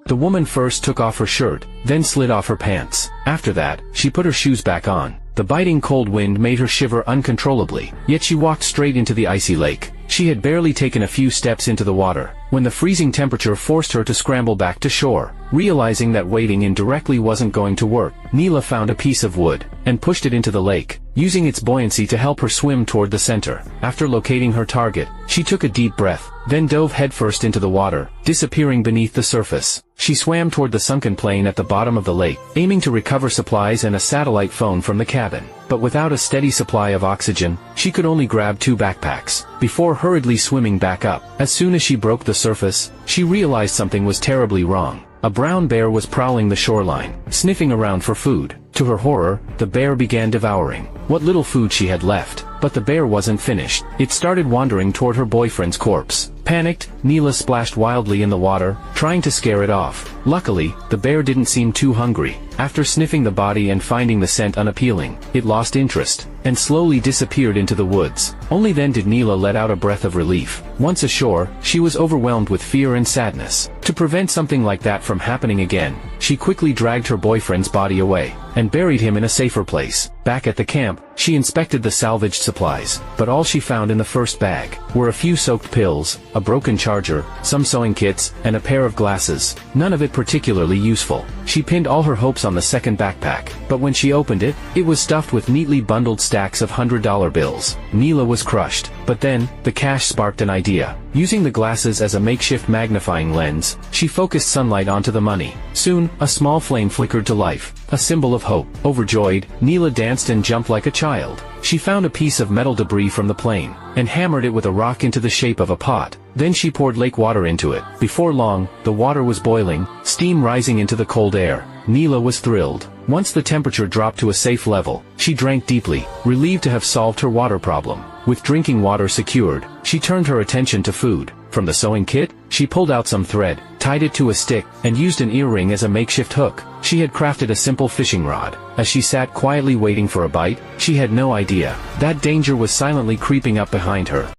The woman first took off her shirt, then slid off her pants. After that, she put her shoes back on. The biting cold wind made her shiver uncontrollably, yet she walked straight into the icy lake. She had barely taken a few steps into the water, when the freezing temperature forced her to scramble back to shore. Realizing that wading in directly wasn't going to work, Neela found a piece of wood, and pushed it into the lake, using its buoyancy to help her swim toward the center. After locating her target, she took a deep breath, then dove headfirst into the water, disappearing beneath the surface. She swam toward the sunken plane at the bottom of the lake, aiming to recover supplies and a satellite phone from the cabin. But without a steady supply of oxygen, she could only grab 2 backpacks, before hurriedly swimming back up. As soon as she broke the surface, she realized something was terribly wrong. A brown bear was prowling the shoreline, sniffing around for food. To her horror, the bear began devouring what little food she had left. But the bear wasn't finished. It started wandering toward her boyfriend's corpse. Panicked, Neela splashed wildly in the water, trying to scare it off. Luckily, the bear didn't seem too hungry. After sniffing the body and finding the scent unappealing, it lost interest, and slowly disappeared into the woods. Only then did Neela let out a breath of relief. Once ashore, she was overwhelmed with fear and sadness. To prevent something like that from happening again, she quickly dragged her boyfriend's body away, and buried him in a safer place. Back at the camp, she inspected the salvaged supplies, but all she found in the first bag were a few soaked pills, a broken charger, some sewing kits, and a pair of glasses. None of it particularly useful. She pinned all her hopes on the second backpack, but when she opened it, it was stuffed with neatly bundled stacks of $100 bills. Neela was crushed, but then, the cash sparked an idea. Using the glasses as a makeshift magnifying lens, she focused sunlight onto the money. Soon, a small flame flickered to life, a symbol of hope. Overjoyed, Neela danced and jumped like a child. She found a piece of metal debris from the plane, and hammered it with a rock into the shape of a pot. Then she poured lake water into it. Before long, the water was boiling, steam rising into the cold air. Neela was thrilled. Once the temperature dropped to a safe level, she drank deeply, relieved to have solved her water problem. With drinking water secured, she turned her attention to food. From the sewing kit, she pulled out some thread, tied it to a stick, and used an earring as a makeshift hook. She had crafted a simple fishing rod. As she sat quietly waiting for a bite, she had no idea that danger was silently creeping up behind her.